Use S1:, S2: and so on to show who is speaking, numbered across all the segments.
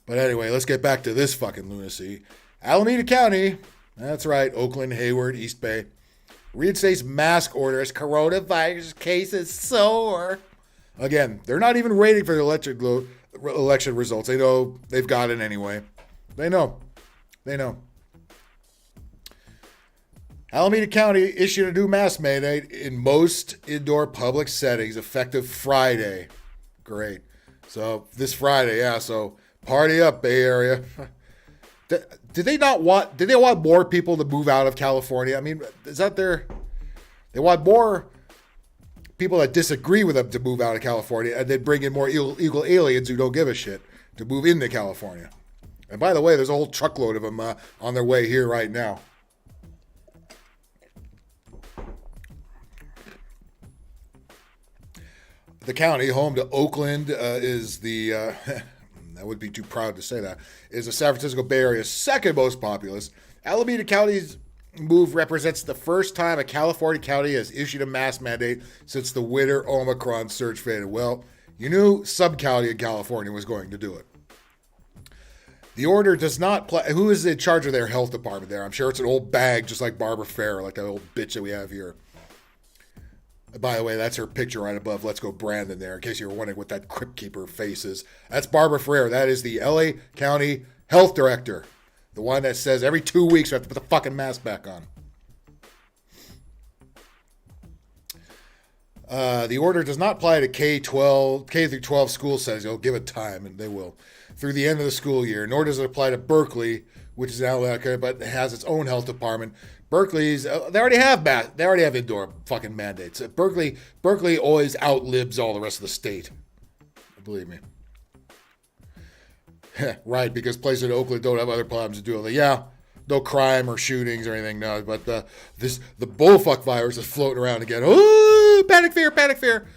S1: But anyway, let's get back to this fucking lunacy. Alameda County, that's right, Oakland, Hayward, East Bay, reinstates mask orders. Coronavirus cases soar. Again, they're not even waiting for the election results. They know they've got it anyway. They know. Alameda County issued a new mask mandate in most indoor public settings effective Friday. Great. So this Friday, yeah. So party up, Bay Area. Did they want more people to move out of California? I mean, is that they want more people that disagree with them to move out of California and then bring in more illegal aliens who don't give a shit to move into California. And by the way, there's a whole truckload of them on their way here right now. The county, home to Oakland, is the, I would be too proud to say that, is the San Francisco Bay Area's second most populous. Alameda County's move represents the first time a California county has issued a mask mandate since the winter Omicron surge faded. Well, you knew some county in California was going to do it. The order does not play. Who is in charge of their health department there? I'm sure it's an old bag, just like Barbara Fair, like that old bitch that we have here. By the way, that's her picture right above Let's Go Brandon there, in case you were wondering what that Crypt Keeper face is. That's Barbara Ferrer. That is the LA County Health Director. The one that says every 2 weeks we have to put the fucking mask back on. The order does not apply to K through 12 school settings. They'll give it time, and they will, through the end of the school year. Nor does it apply to Berkeley, which is now but has its own health department. Berkeley's they already have indoor fucking mandates. Berkeley always outlives all the rest of the state. Believe me. Right, because places in Oakland don't have other problems to do with it. Yeah, no crime or shootings or anything. No, but the bullfuck virus is floating around again. Oh, panic fear.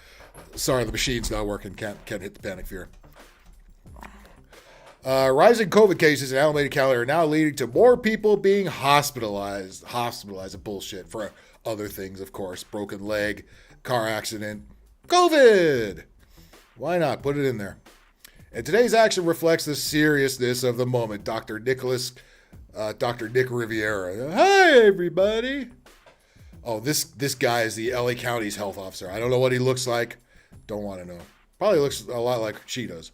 S1: Sorry, the machine's not working. Can't hit the panic fear. Rising COVID cases in Alameda County are now leading to more people being hospitalized. Hospitalized, bullshit for other things, of course. Broken leg, car accident, COVID. Why not? Put it in there. And today's action reflects the seriousness of the moment. Dr. Nick Riviera. Hi, everybody. Oh, this guy is the LA County's health officer. I don't know what he looks like. Don't want to know. Probably looks a lot like she does.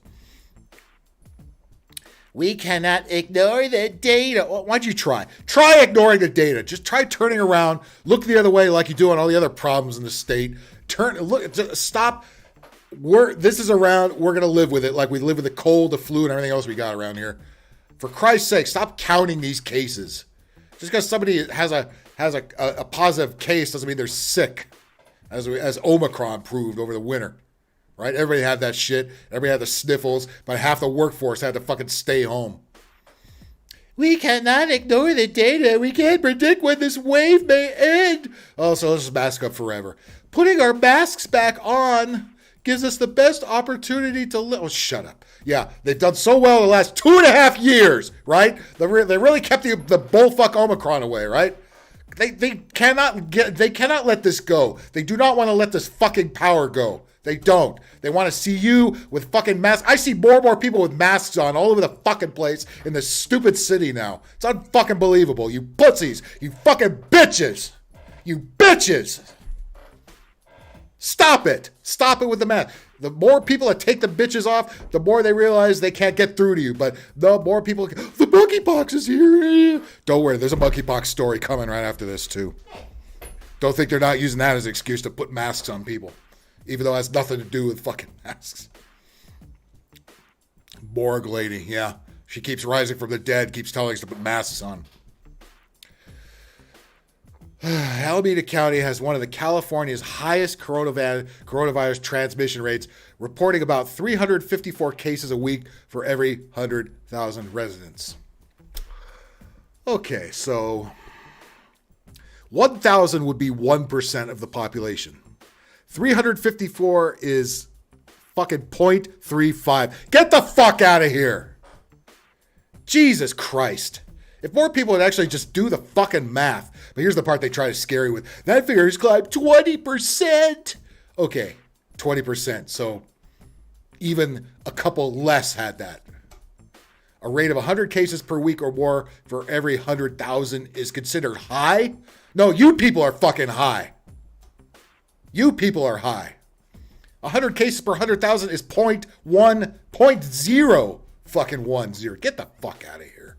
S1: We cannot ignore the data. Why don't you try? Try ignoring the data. Just try turning around. Look the other way like you do on all the other problems in the state. Stop. This is around. We're going to live with it like we live with the cold, the flu, and everything else we got around here. For Christ's sake, stop counting these cases. Just because somebody has a positive case doesn't mean they're sick, as Omicron proved over the winter. Right? Everybody had that shit. Everybody had the sniffles, but half the workforce had to fucking stay home. We cannot ignore the data. We can't predict when this wave may end. Oh, so let's just mask up forever. Putting our masks back on gives us the best opportunity to live. Oh, shut up. Yeah, they've done so well the last 2.5 years, right? They really kept the bullfuck Omicron away, right? They cannot let this go. They do not want to let this fucking power go. They don't. They want to see you with fucking masks. I see more and more people with masks on all over the fucking place in this stupid city now. It's unfucking believable. You pussies. You fucking bitches. You bitches. Stop it. Stop it with the mask. The more people that take the bitches off, the more they realize they can't get through to you. But the more people, the monkeypox is here. Don't worry. There's a monkeypox story coming right after this too. Don't think they're not using that as an excuse to put masks on people. Even though it has nothing to do with fucking masks. Borg lady, yeah. She keeps rising from the dead, keeps telling us to put masks on. Alameda County has one of the California's highest coronavirus transmission rates, reporting about 354 cases a week for every 100,000 residents. Okay, so 1,000 would be 1% of the population. 354 is fucking 0.35. Get the fuck out of here. Jesus Christ. If more people would actually just do the fucking math. But here's the part they try to scare you with. That figure has climbed 20%. Okay, 20%. So even a couple less had that. A rate of 100 cases per week or more for every 100,000 is considered high? No, you people are fucking high. You people are high. 100 cases per 100,000 is 0.0 fucking 10. Get the fuck out of here.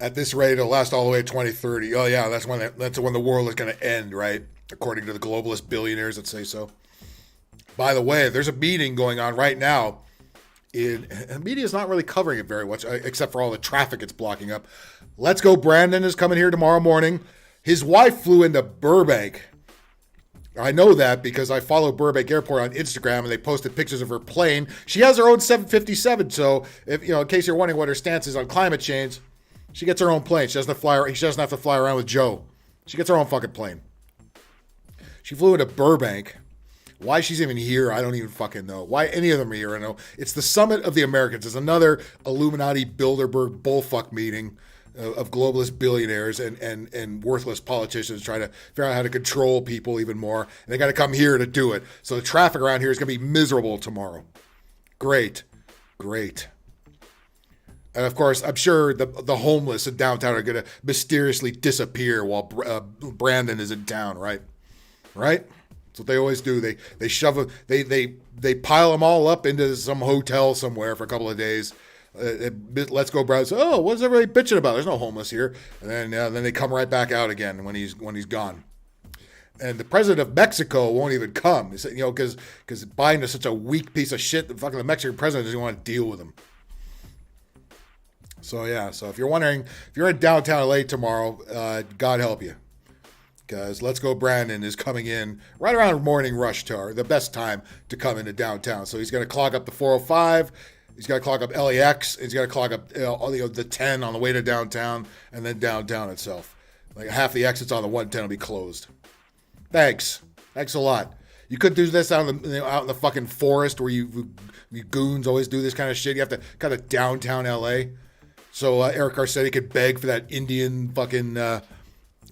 S1: At this rate, it'll last all the way to 2030. Oh yeah, that's when the world is going to end, right? According to the globalist billionaires that say so. By the way, there's a meeting going on right now. The media is not really covering it very much, except for all the traffic it's blocking up. Let's Go Brandon is coming here tomorrow morning. His wife flew into Burbank. I know that because I follow Burbank Airport on Instagram, and they posted pictures of her plane. She has her own 757, so if in case you're wondering what her stance is on climate change, she gets her own plane. She doesn't have to fly around with Joe. She gets her own fucking plane. She flew into Burbank. Why she's even here, I don't even fucking know. Why any of them are here, I know. It's the Summit of the Americans. It's another Illuminati Bilderberg bullfuck meeting of globalist billionaires and worthless politicians trying to figure out how to control people even more. And they got to come here to do it. So the traffic around here is going to be miserable tomorrow. Great. And of course, I'm sure the homeless in downtown are going to mysteriously disappear while Brandon is in town, right? Right? That's what they always do. They shove them, they pile them all up into some hotel somewhere for a couple of days. Let's Go Brandon. Oh, what's everybody bitching about? There's no homeless here. And then they come right back out again when he's gone. And the president of Mexico won't even come. Because Biden is such a weak piece of shit. The Mexican president doesn't want to deal with him. So yeah, if you're wondering, if you're in downtown LA tomorrow, God help you. Because Let's Go Brandon is coming in right around morning rush hour, the best time to come into downtown. So he's going to clog up the 405, he's got to clog up LAX, he's got to clog up the 10 on the way to downtown, and then downtown itself. Like half the exits on the 110 will be closed. Thanks a lot. You could do this out in the fucking forest where you goons always do this kind of shit. You have to kind of downtown LA. So Eric Garcetti could beg for that Indian fucking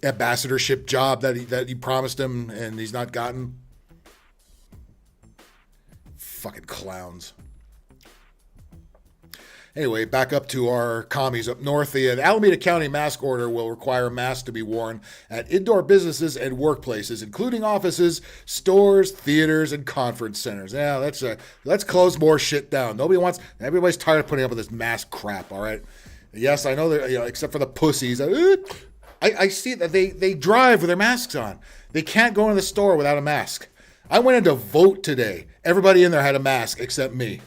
S1: ambassadorship job that he promised him and he's not gotten. Fucking clowns. Anyway, back up to our commies up north. The Alameda County mask order will require masks to be worn at indoor businesses and workplaces, including offices, stores, theaters, and conference centers. Yeah, let's close more shit down. Everybody's tired of putting up with this mask crap, all right? Yes, I know that, except for the pussies. I see that they drive with their masks on. They can't go into the store without a mask. I went in to vote today. Everybody in there had a mask except me.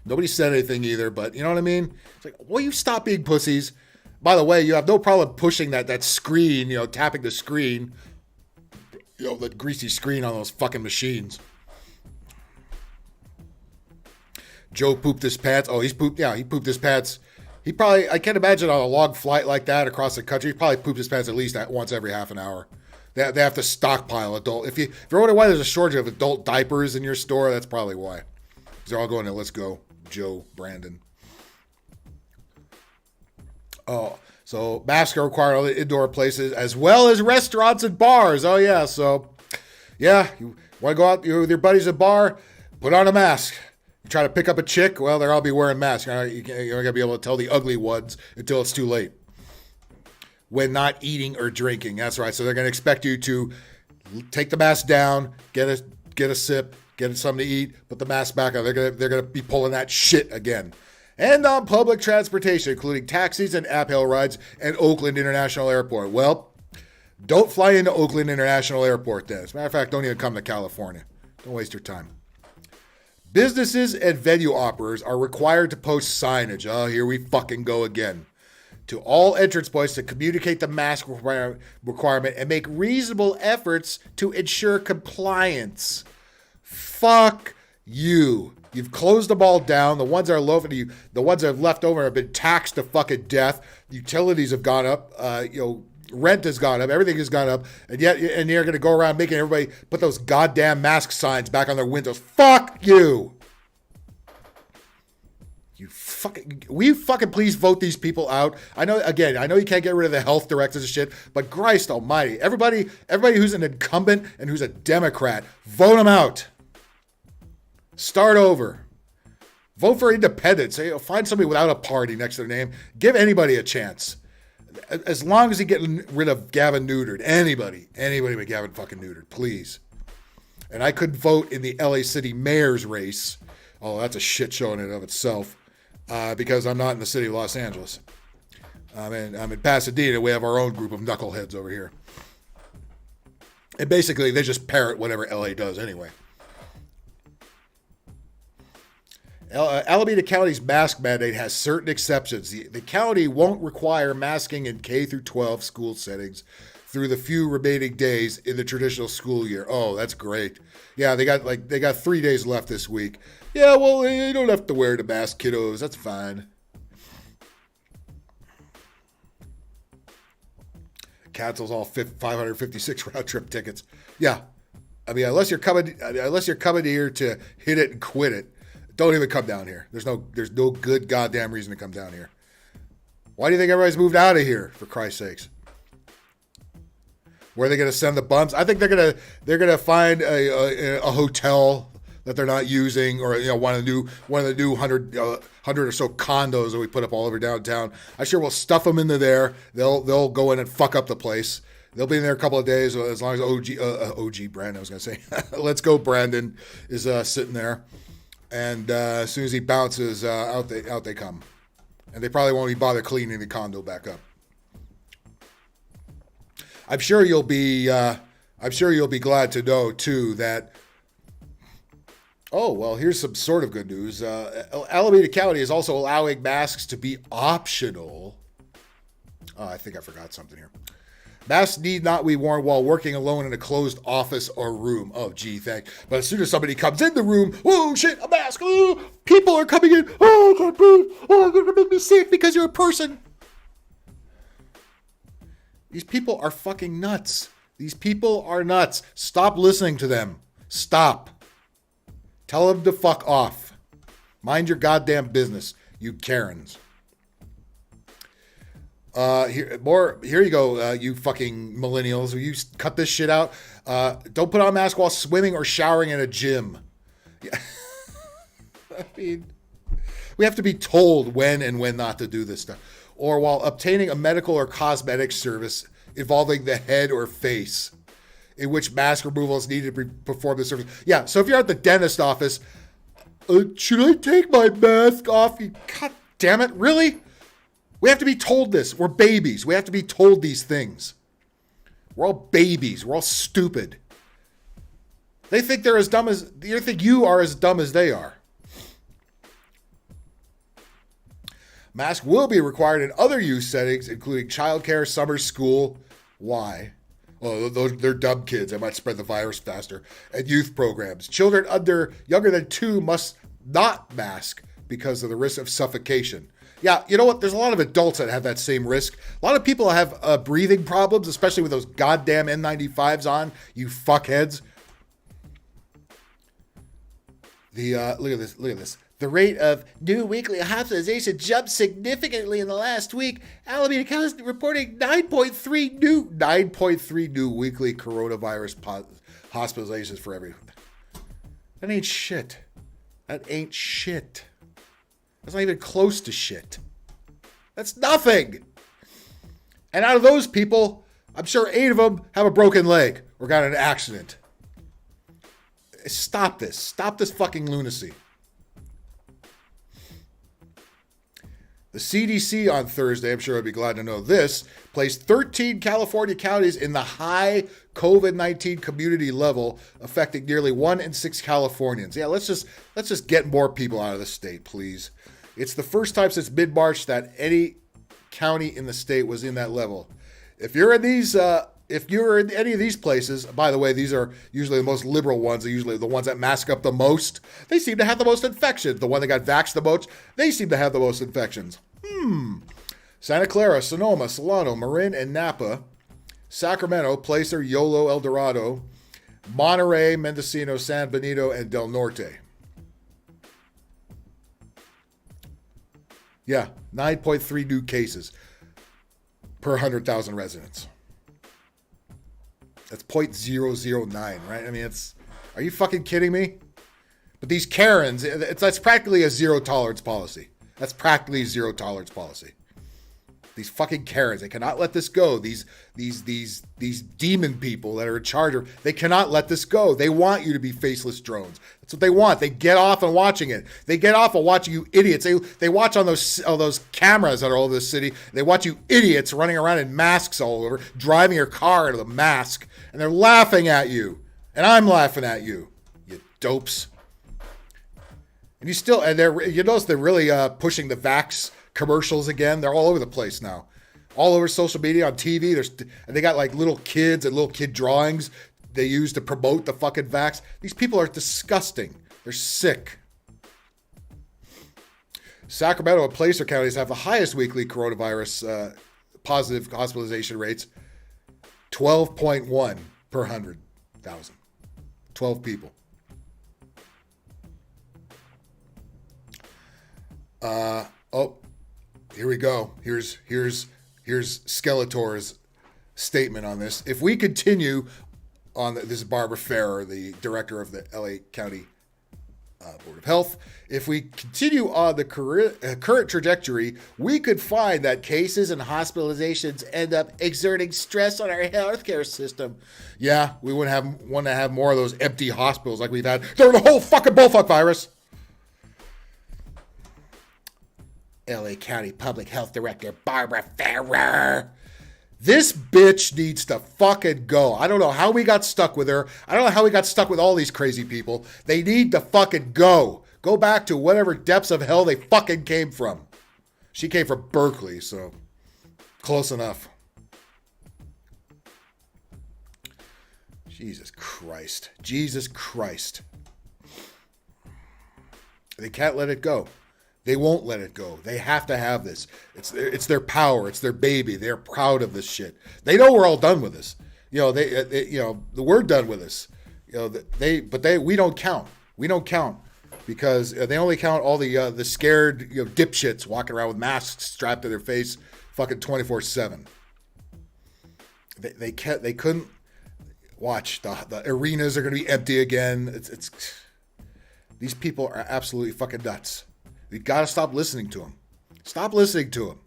S1: Nobody said anything either, but you know what I mean? It's like, will you stop being pussies? By the way, you have no problem pushing that screen, tapping the screen, the greasy screen on those fucking machines. Joe pooped his pants. Oh, he pooped his pants. He probably, I can't imagine on a long flight like that across the country, he probably pooped his pants at least once every half an hour. They have to stockpile adult. If you're wondering why there's a shortage of adult diapers in your store, that's probably why. Because they're all going to Let's Go Joe Brandon. Oh, so masks are required in indoor places as well as restaurants and bars. Oh yeah, so yeah, you want to go out with your buddies at a bar, put on a mask. You try to pick up a chick, well, they'll all be wearing masks. You're not going to be able to tell the ugly ones until it's too late. When not eating or drinking, that's right. So they're going to expect you to take the mask down, get a sip, get something to eat, put the mask back on. They're going to be pulling that shit again. And on public transportation, including taxis and app hail rides and Oakland International Airport. Well, don't fly into Oakland International Airport then. As a matter of fact, don't even come to California. Don't waste your time. Businesses and venue operators are required to post signage. Oh, here we fucking go again. To all entrance points to communicate the mask requirement and make reasonable efforts to ensure compliance. Fuck you. You've closed them all down. The ones that are loafing to you, the ones that have left over have been taxed to fucking death. Utilities have gone up. Rent has gone up. Everything has gone up. And you're going to go around making everybody put those goddamn mask signs back on their windows. Fuck you. Will you fucking please vote these people out? I know you can't get rid of the health directors and shit, but Christ almighty, everybody who's an incumbent and who's a Democrat, vote them out. Start over. Vote for independents. Find somebody without a party next to their name. Give anybody a chance. As long as you get rid of Gavin Newsom, anybody but Gavin fucking Newsom, please. And I could vote in the LA City mayor's race. Oh, that's a shit show in and of itself. Because I'm not in the city of Los Angeles. I'm in Pasadena. We have our own group of knuckleheads over here. And basically, they just parrot whatever LA does anyway. Alameda County's mask mandate has certain exceptions. The county won't require masking in K through 12 school settings through the few remaining days in the traditional school year. Oh, that's great. Yeah, they got 3 days left this week. Yeah, well, you don't have to wear the mask, kiddos. That's fine. Cancels all 556 round trip tickets. Yeah, I mean, unless you're coming here to hit it and quit it, don't even come down here. There's no good goddamn reason to come down here. Why do you think everybody's moved out of here? For Christ's sakes. Where are they going to send the bums? I think they're gonna find a hotel that they're not using, or one of the new 100 or so condos that we put up all over downtown. I sure will stuff them into there. They'll go in and fuck up the place. They'll be in there a couple of days as long as OG Brandon, I was gonna say, let's go Brandon is sitting there, and as soon as he bounces, out they come, and they probably won't even bother cleaning the condo back up. I'm sure you'll be glad to know too that. Oh, well, here's some sort of good news. Alameda County is also allowing masks to be optional. Oh, I think I forgot something here. Masks need not be worn while working alone in a closed office or room. Oh, gee, thanks. But as soon as somebody comes in the room, oh, shit, a mask. Oh, people are coming in. Oh, I can't breathe. Oh, you're going to make me sick because you're a person. These people are fucking nuts. These people are nuts. Stop listening to them. Stop. Tell them to fuck off. Mind your goddamn business, you Karens. Here you go, you fucking millennials. Will you cut this shit out? Don't put on a mask while swimming or showering in a gym. Yeah. I mean, we have to be told when and when not to do this stuff. Or while obtaining a medical or cosmetic service involving the head or face, in which mask removal is needed to perform the service. Yeah, so if you're at the dentist office, should I take my mask off? God damn it, really? We have to be told this. We're babies. We have to be told these things. We're all babies. We're all stupid. They think they're as dumb as, you think you are as dumb as they are. Masks will be required in other use settings, including childcare, summer school. Why? Oh, they're dumb kids. I might spread the virus faster. And youth programs. Children younger than 2 must not mask because of the risk of suffocation. Yeah, you know what? There's a lot of adults that have that same risk. A lot of people have breathing problems, especially with those goddamn N95s on. You fuckheads. Look at this. The rate of new weekly hospitalization jumped significantly in the last week. Alameda County is reporting 9.3 new weekly coronavirus hospitalizations for every. That ain't shit. That's not even close to shit. That's nothing. And out of those people, I'm sure 8 of them have a broken leg or got in an accident. Stop this. Stop this fucking lunacy. The CDC on Thursday, I'm sure I'd be glad to know this, placed 13 California counties in the high COVID-19 community level, affecting nearly 1 in 6 Californians. Yeah, let's just get more people out of the state, please. It's the first time since mid-March that any county in the state was in that level. If you're in any of these places, by the way, these are usually the most liberal ones. They're usually the ones that mask up the most. They seem to have the most infections. The one that got vaxxed the most, they seem to have the most infections. Santa Clara, Sonoma, Solano, Marin, and Napa. Sacramento, Placer, Yolo, El Dorado. Monterey, Mendocino, San Benito, and Del Norte. Yeah, 9.3 new cases per 100,000 residents. That's 0.009, right? I mean, are you fucking kidding me? But these Karens, that's practically a zero tolerance policy. That's practically zero tolerance policy. These fucking Karens, they cannot let this go. These demon people that are in charge of, they cannot let this go. They want you to be faceless drones. That's what they want. They get off on watching it. They get off on watching you idiots. They watch on those cameras that are all over the city. They watch you idiots running around in masks all over, driving your car into the mask, and they're laughing at you. And I'm laughing at you, you dopes. And you notice they're really pushing the vax commercials again. They're all over the place now, all over social media, on TV. And they got like little kids and little kid drawings they use to promote the fucking vax. These people are disgusting. They're sick. Sacramento and Placer counties have the highest weekly coronavirus positive hospitalization rates, 12.1 per 100,000. 12 people. Here we go. Here's Skeletor's statement on this. If we continue on this is Barbara Farrer, the director of the LA County Board of Health. If we continue on the current trajectory, we could find that cases and hospitalizations end up exerting stress on our healthcare system. Yeah, we want to have more of those empty hospitals like we've had during the whole fucking bullfuck virus. LA County Public Health Director Barbara Farrer. This bitch needs to fucking go. I don't know how we got stuck with her. I don't know how we got stuck with all these crazy people. They need to fucking go. Go back to whatever depths of hell they fucking came from. She came from Berkeley, so close enough. Jesus Christ. Jesus Christ. They can't let it go. They won't let it go. They have to have this. It's their power. It's their baby. They're proud of this shit. They know we're all done with this. We're done with this. We don't count. We don't count because they only count all the scared dipshits walking around with masks strapped to their face, fucking 24/7. They couldn't watch. The arenas are going to be empty again. It's these people are absolutely fucking nuts. We got to stop listening to them. Stop listening to them.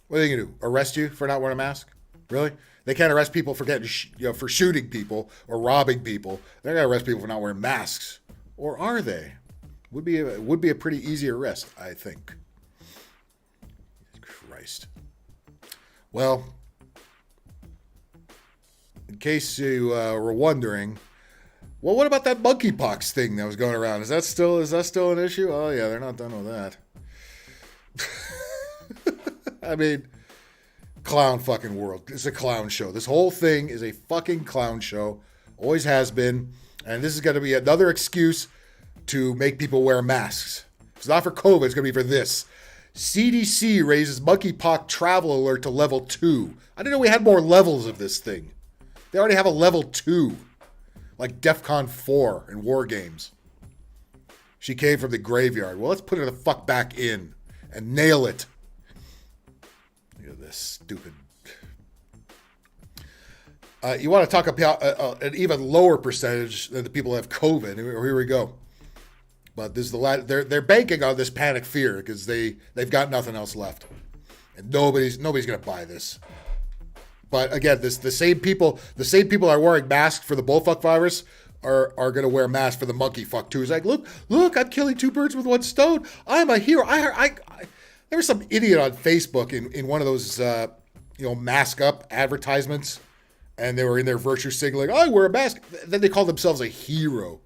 S1: What are they going to do? Arrest you for not wearing a mask? Really? They can't arrest people for for shooting people or robbing people. They're going to arrest people for not wearing masks. Or are they? Would be a pretty easy arrest, I think. Christ. Well, in case you were wondering, well, what about that monkeypox thing that was going around? Is that still an issue? Oh yeah, they're not done with that. I mean, clown fucking world. It's a clown show. This whole thing is a fucking clown show. Always has been. And this is going to be another excuse to make people wear masks. If it's not for COVID, it's going to be for this. CDC raises monkeypox travel alert to level 2. I didn't know we had more levels of this thing. They already have a level 2. Like DEFCON 4 in war games. She came from the graveyard. Well, let's put her the fuck back in and nail it. Look at this stupid. You want to talk about an even lower percentage than the people who have COVID. Here we go. But this is they're banking on this panic fear because they've got nothing else left, and nobody's gonna buy this. But again, the same people are wearing masks for the bullfuck virus are going to wear masks for the monkey fuck too. It's like, look, I'm killing two birds with one stone. I'm a hero. There was some idiot on Facebook in one of those mask up advertisements, and they were in their virtue signaling, I wear a mask. Then they call themselves a hero.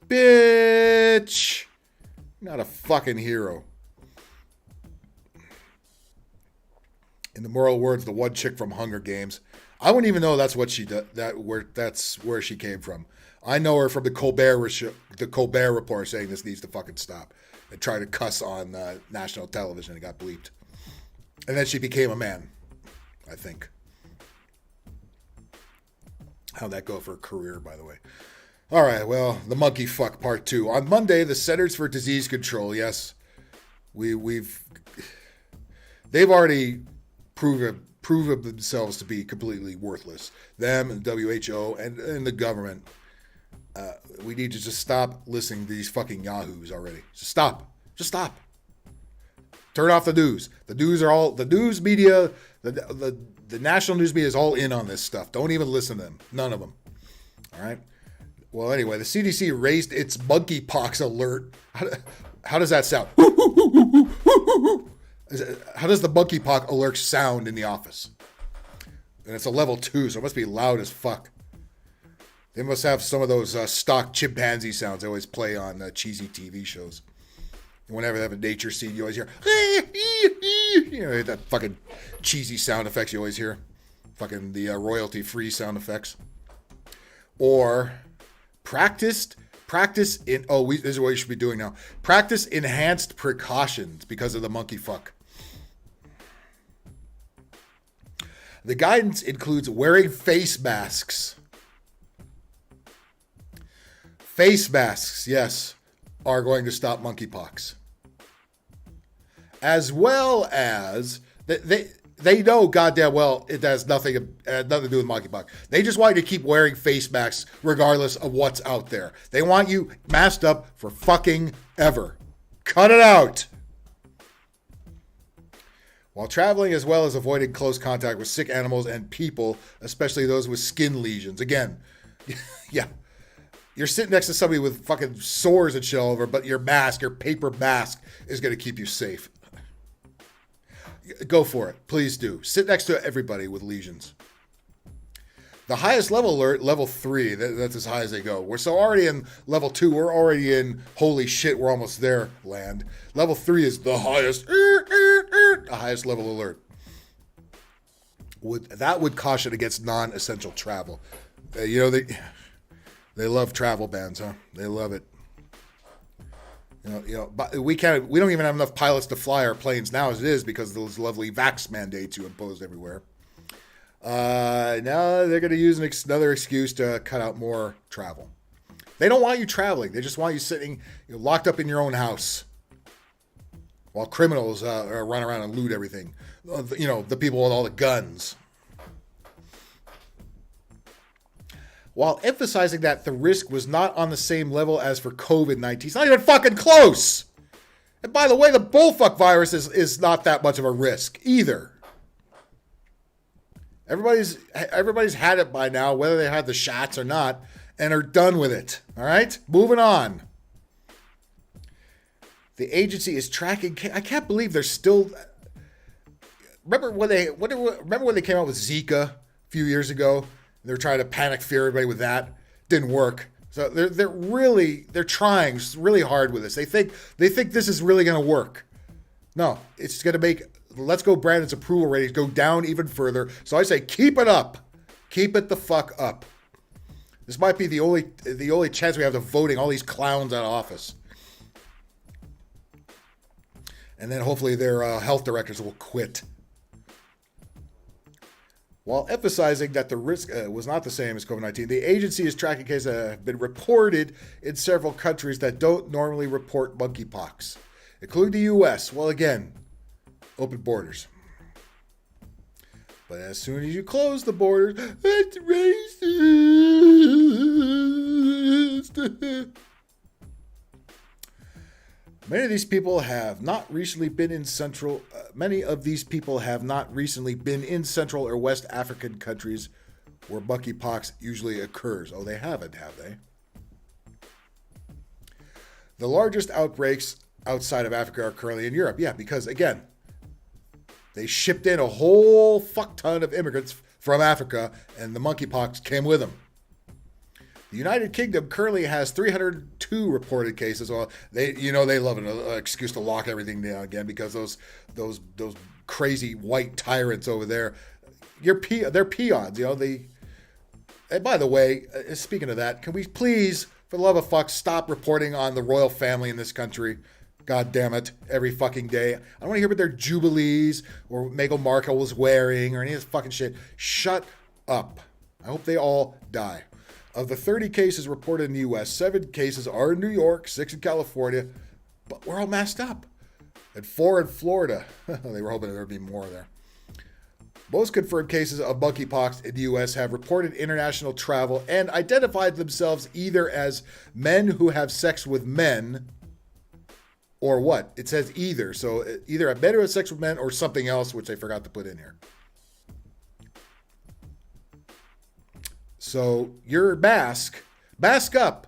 S1: Bitch, not a fucking hero. In the moral words, the one chick from Hunger Games. I wouldn't even know that's what she did. That's where she came from. I know her from the Colbert Report saying this needs to fucking stop. And tried to cuss on national television and got bleeped. And then she became a man, I think. How'd that go for a career, by the way? All right, well, the monkey fuck part 2. On Monday, the Centers for Disease Control, yes, They've already proven themselves to be completely worthless. Them and WHO and the government. We need to just stop listening to these fucking yahoos already. Just stop. Turn off the news. The news media, the national news media is all in on this stuff. Don't even listen to them. None of them. All right. Well, anyway, the CDC raised its monkeypox alert. How does that sound? How does the monkeypox alert sound in the office? And it's a level 2, so it must be loud as fuck. They must have some of those stock chimpanzee sounds they always play on cheesy TV shows. Whenever they have a nature scene, you always hear, that fucking cheesy sound effects you always hear. Fucking the royalty-free sound effects. Or practice in, this is what you should be doing now. Practice enhanced precautions because of the monkey fuck. The guidance includes wearing face masks. Face masks, yes, are going to stop monkeypox. As well as, they know goddamn well it has nothing to do with monkeypox. They just want you to keep wearing face masks regardless of what's out there. They want you masked up for fucking ever. Cut it out. While traveling, as well as avoiding close contact with sick animals and people, especially those with skin lesions. Again, yeah. You're sitting next to somebody with fucking sores and shit all over, but your paper mask, is going to keep you safe. Go for it. Please do. Sit next to everybody with lesions. The highest level alert, level 3, that's as high as they go. We're so already in level 2, we're already in holy shit, we're almost there land. Level 3 is the highest level alert. That would caution against non-essential travel. They love travel bans, huh? They love it. But we don't even have enough pilots to fly our planes now as it is because of those lovely vax mandates you imposed everywhere. Now they're going to use another excuse to cut out more travel. They don't want you traveling. They just want you sitting locked up in your own house while criminals run around and loot everything. The people with all the guns. While emphasizing that the risk was not on the same level as for COVID-19. It's not even fucking close. And by the way, the bullfuck virus is not that much of a risk either. Everybody's had it by now, whether they had the shots or not, and are done with it. All right? Moving on. The agency is tracking... I can't believe they're still... Remember when they came out with Zika a few years ago? They're trying to panic fear everybody with that. Didn't work. So they're trying really hard with this. They think this is really going to work. No, it's going to make Let's Go Brandon's approval ratings go down even further. So I say keep it up. Keep it the fuck up. This might be the only chance we have of voting all these clowns out of office. And then hopefully their health directors will quit. While emphasizing that the risk was not the same as COVID-19, the agency is tracking cases that have been reported in several countries that don't normally report monkeypox, including the U.S. Well, again, open borders. But as soon as you close the borders, it's racist. Many of these people have not recently been in Central or West African countries where monkeypox usually occurs. Oh, they haven't, have they? The largest outbreaks outside of Africa are currently in Europe. Yeah, because again, they shipped in a whole fuck ton of immigrants from Africa, and the monkeypox came with them. The United Kingdom currently has 302 reported cases. Well, they love an excuse to lock everything down again because those crazy white tyrants over there, they're peons. And by the way, speaking of that, can we please, for the love of fuck, stop reporting on the royal family in this country? God damn it, every fucking day. I don't want to hear about their jubilees or what Meghan Markle was wearing or any of this fucking shit. Shut up. I hope they all die. Of the 30 cases reported in the U.S., 7 cases are in New York, 6 in California, but we're all masked up. and 4 in Florida. They were hoping there would be more there. Most confirmed cases of monkeypox in the U.S. have reported international travel and identified themselves either as men who have sex with men or what? It says either. So either a men who have sex with men or something else, which I forgot to put in here. So your mask up.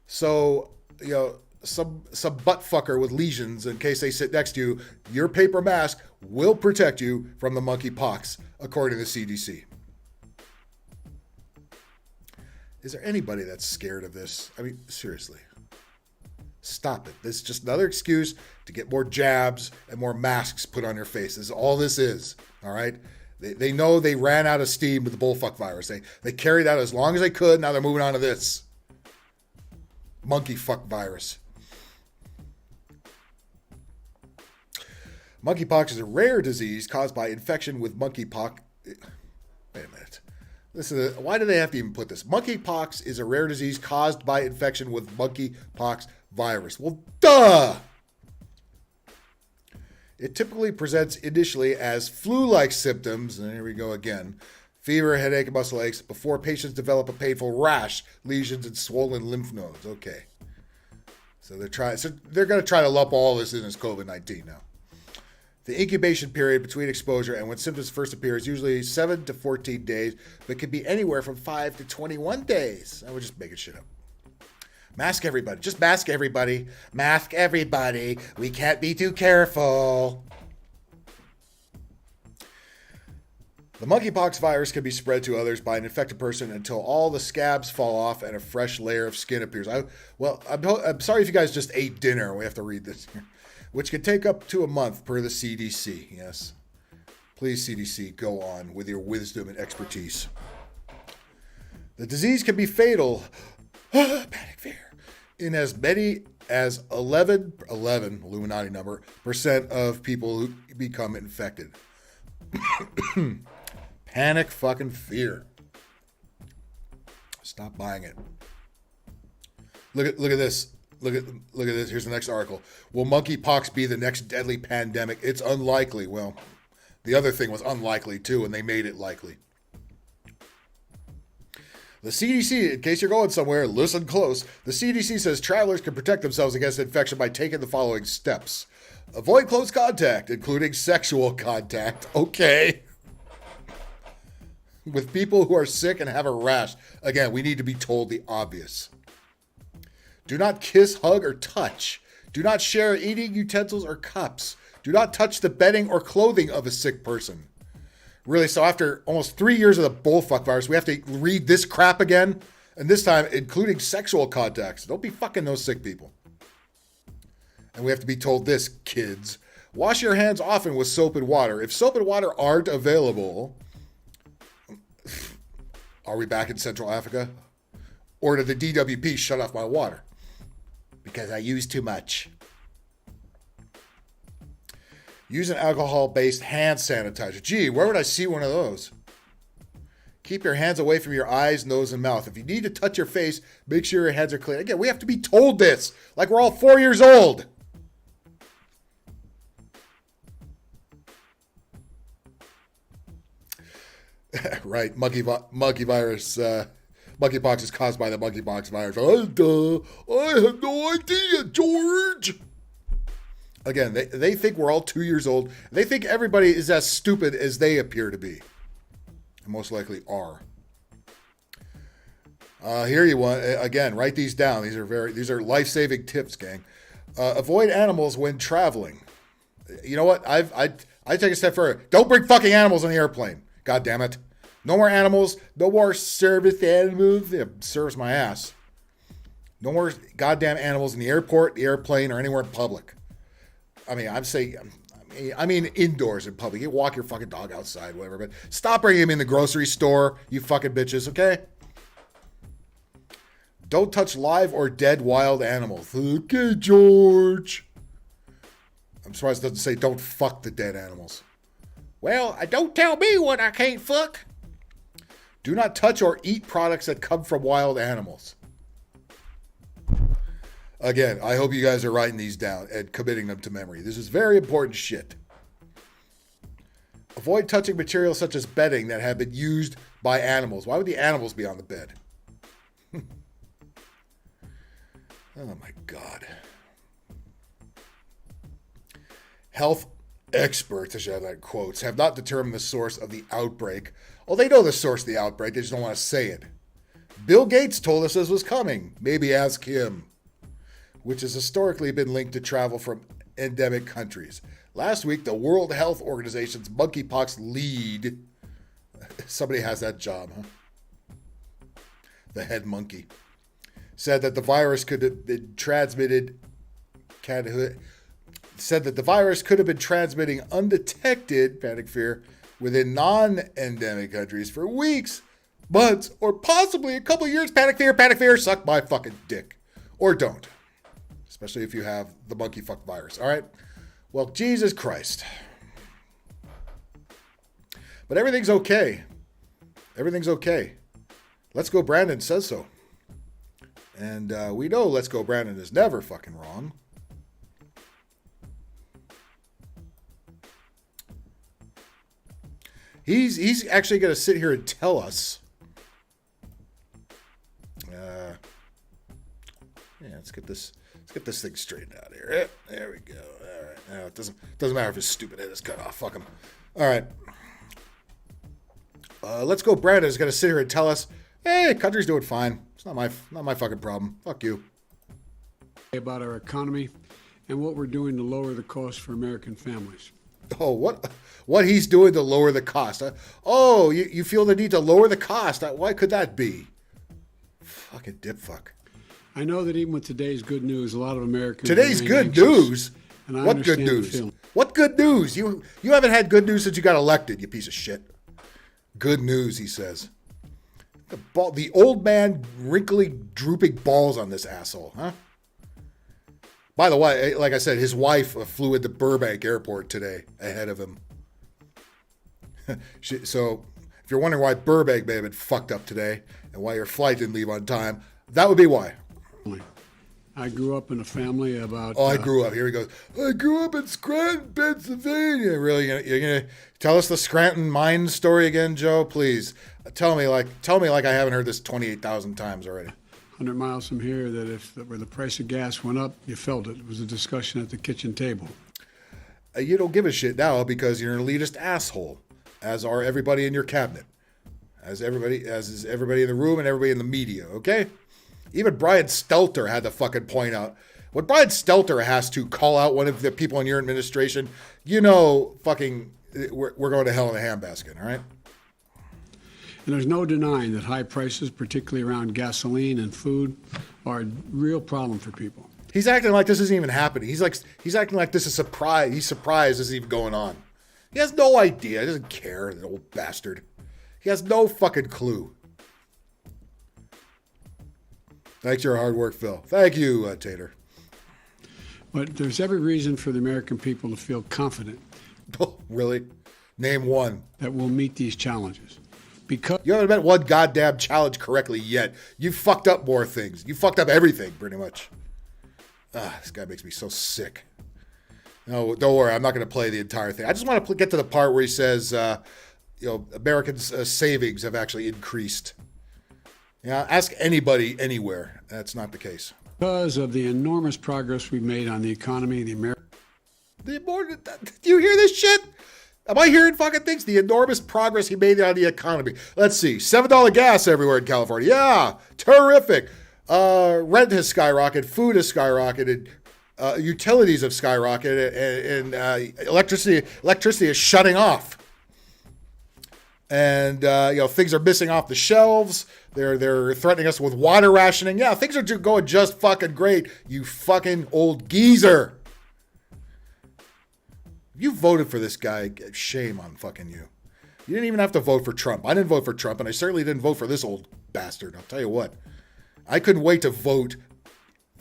S1: So, you know, some butt fucker with lesions, in case they sit next to you, your paper mask will protect you from the monkeypox, according to the CDC. Is there anybody that's scared of this? I mean, seriously. Stop it. This is just another excuse to get more jabs and more masks put on your faces. All this is, all right? They know they ran out of steam with the bullfuck virus. They carried that as long as they could. Now they're moving on to this monkey fuck virus. Monkeypox is a rare disease caused by infection with monkeypox. Wait a minute. Why do they have to even put this? Monkeypox is a rare disease caused by infection with monkeypox virus. Well, duh! It typically presents initially as flu-like symptoms, and here we go again, fever, headache, and muscle aches, before patients develop a painful rash, lesions, and swollen lymph nodes. Okay. So they're going to try to lump all this in as COVID-19 now. The incubation period between exposure and when symptoms first appear is usually 7 to 14 days, but can be anywhere from 5 to 21 days. I would just make it shit up. Mask everybody. Just mask everybody. Mask everybody. We can't be too careful. The monkeypox virus can be spread to others by an infected person until all the scabs fall off and a fresh layer of skin appears. I'm sorry if you guys just ate dinner. We have to read this here. Which can take up to a month per the CDC. Yes. Please, CDC, go on with your wisdom and expertise. The disease can be fatal. Panic fear. In as many as 11 Illuminati number, % of people who become infected. Panic fucking fear. Stop buying it. Look at this. Look at this. Here's the next article. Will monkeypox be the next deadly pandemic? It's unlikely. Well, the other thing was unlikely too, and they made it likely. The CDC, in case you're going somewhere, listen close. The CDC says travelers can protect themselves against infection by taking the following steps. Avoid close contact, including sexual contact. Okay. With people who are sick and have a rash. Again, we need to be told the obvious. Do not kiss, hug, or touch. Do not share eating utensils or cups. Do not touch the bedding or clothing of a sick person. Really, so after almost 3 years of the bullfuck virus, we have to read this crap again? And this time, including sexual contacts. Don't be fucking those sick people. And we have to be told this, kids. Wash your hands often with soap and water. If soap and water aren't available, are we back in Central Africa? Or did the DWP shut off my water? Because I use too much. Use an alcohol-based hand sanitizer. Gee, where would I see one of those? Keep your hands away from your eyes, nose, and mouth. If you need to touch your face, make sure your hands are clean. Again, we have to be told this. Like we're all 4 years old. Right, monkeypox is caused by the monkeypox virus. I have no idea, George. Again, they think we're all 2 years old. They think everybody is as stupid as they appear to be. And most likely are. Here you want, again, write these down. These are life-saving tips, gang. Avoid animals when traveling. You know what? I take a step further. Don't bring fucking animals on the airplane. God damn it. No more animals. No more service animals. Yeah, service my ass. No more goddamn animals in the airport, the airplane, or anywhere in public. I mean indoors in public. You walk your fucking dog outside, whatever. But stop bringing him in the grocery store, you fucking bitches, okay? Don't touch live or dead wild animals. Okay, George. I'm surprised it doesn't say don't fuck the dead animals. Well, don't tell me what I can't fuck. Do not touch or eat products that come from wild animals. Again, I hope you guys are writing these down and committing them to memory. This is very important shit. Avoid touching materials such as bedding that have been used by animals. Why would the animals be on the bed? Oh my God. Health experts, I should have that in quotes, have not determined the source of the outbreak. Oh, they know the source of the outbreak. They just don't want to say it. Bill Gates told us this was coming. Maybe ask him. Which has historically been linked to travel from endemic countries. Last week, the World Health Organization's monkeypox lead, somebody has that job, huh? The head monkey, said that the virus could have been transmitted, undetected, panic fear, within non-endemic countries for weeks, months, or possibly a couple of years. Panic fear, suck my fucking dick. Or don't. Especially if you have the monkey fuck virus. All right? Well, Jesus Christ. But everything's okay. Everything's okay. Let's Go Brandon says so. And we know Let's Go Brandon is never fucking wrong. He's actually going to sit here and tell us. Let's get this thing straightened out here. There we go. All right. No, it doesn't matter if his stupid head is cut off. Fuck him. All right. Let's Go Brandon is going to sit here and tell us, hey, country's doing fine. It's not my fucking problem. Fuck you.
S2: About our economy and what we're doing to lower the cost for American families.
S1: Oh, what he's doing to lower the cost. Oh, you feel the need to lower the cost. Why could that be? Fucking dipfuck.
S2: I know that even with today's good news, a lot of Americans...
S1: Today's good news? What good news? What good news? You haven't had good news since you got elected, you piece of shit. Good news, he says. The old man wrinkly drooping balls on this asshole, huh? By the way, like I said, his wife flew into Burbank Airport today ahead of him. So if you're wondering why Burbank may have been fucked up today and why your flight didn't leave on time, that would be why.
S2: I grew up in a family about...
S1: Oh, I grew up. Here he goes. I grew up in Scranton, Pennsylvania. Really? You're gonna tell us the Scranton mine story again, Joe? Please. Tell me like I haven't heard this 28,000 times already.
S2: 100 miles from here, that where the price of gas went up, you felt it. It was a discussion at the kitchen table.
S1: You don't give a shit now because you're an elitist asshole, as are everybody in your cabinet, as is everybody in the room and everybody in the media, okay? Even Brian Stelter had to fucking point out. When Brian Stelter has to call out one of the people in your administration, you know fucking we're going to hell in a handbasket, all right?
S2: And there's no denying that high prices, particularly around gasoline and food, are a real problem for people.
S1: He's acting like this isn't even happening. He's acting like this is surprise. He's surprised this is even going on. He has no idea. He doesn't care, the old bastard. He has no fucking clue. Thanks for your hard work, Phil. Thank you, Tater.
S2: But there's every reason for the American people to feel confident.
S1: Oh, really? Name one.
S2: That we'll meet these challenges. Because
S1: you haven't met one goddamn challenge correctly yet. You fucked up more things. You fucked up everything, pretty much. This guy makes me so sick. No, don't worry. I'm not going to play the entire thing. I just want to get to the part where he says, Americans' savings have actually increased. Yeah, ask anybody anywhere. That's not the case.
S2: Because of the enormous progress we've made on the economy, do
S1: you hear this shit? Am I hearing fucking things? The enormous progress he made on the economy. Let's see. $7 gas everywhere in California. Yeah, terrific. Rent has skyrocketed. Food has skyrocketed. Utilities have skyrocketed. And electricity is shutting off. And, things are missing off the shelves. They're threatening us with water rationing. Yeah, things are going just fucking great. You fucking old geezer. You voted for this guy. Shame on fucking you. You didn't even have to vote for Trump. I didn't vote for Trump, and I certainly didn't vote for this old bastard. I'll tell you what. I couldn't wait to vote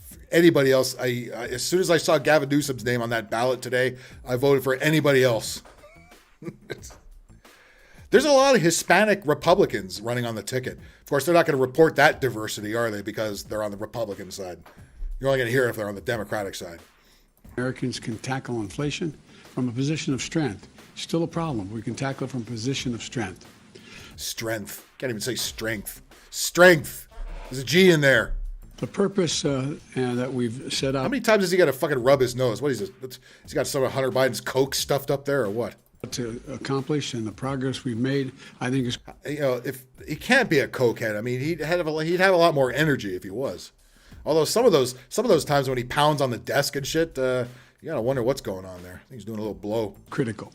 S1: for anybody else. As soon as I saw Gavin Newsom's name on that ballot today, I voted for anybody else. There's a lot of Hispanic Republicans running on the ticket. Of course, they're not going to report that diversity, are they? Because they're on the Republican side. You're only going to hear it if they're on the Democratic side.
S2: Americans can tackle inflation from a position of strength. Still a problem. We can tackle it from a position of strength.
S1: Strength. Can't even say strength. Strength. There's a G in there.
S2: The purpose that we've set up.
S1: How many times has he got to fucking rub his nose? What is this? He's got some of Hunter Biden's coke stuffed up there or what?
S2: To accomplish and the progress we've made, I think is.
S1: If he can't be a cokehead, I mean, he'd have a lot more energy if he was. Although some of those times when he pounds on the desk and shit, you gotta wonder what's going on there. I think he's doing a little blow.
S2: Critical.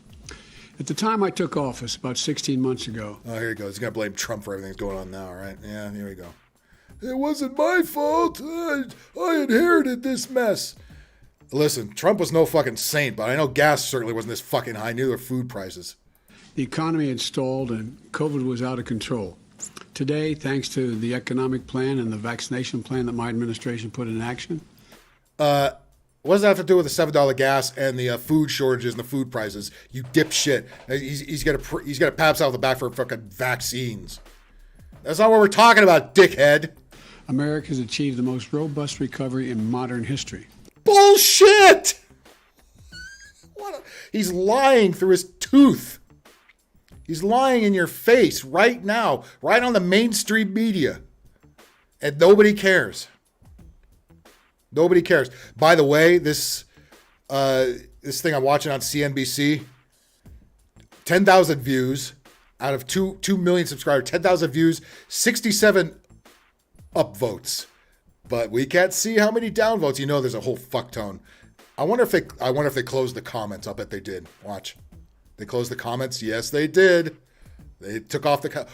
S2: At the time I took office, about 16 months ago.
S1: Oh, here he goes. He's gonna blame Trump for everything that's going on now, right? Yeah, here we go. It wasn't my fault. I inherited this mess. Listen, Trump was no fucking saint, but I know gas certainly wasn't this fucking high. Neither were food prices.
S2: The economy had stalled and COVID was out of control. Today, thanks to the economic plan and the vaccination plan that my administration put in action.
S1: What does that have to do with the $7 gas and the food shortages and the food prices? You dipshit. He's got a paps out the back for fucking vaccines. That's not what we're talking about, dickhead.
S2: America has achieved the most robust recovery in modern history.
S1: Bullshit! He's lying through his tooth. He's lying in your face right now, right on the mainstream media. And nobody cares. Nobody cares. By the way, this thing I'm watching on CNBC, 10,000 views out of 2 million subscribers, 10,000 views, 67 upvotes. But we can't see how many downvotes. You know, there's a whole fucktone. I wonder if they closed the comments. I'll bet they did. Watch. They closed the comments. Yes, they did. They took off the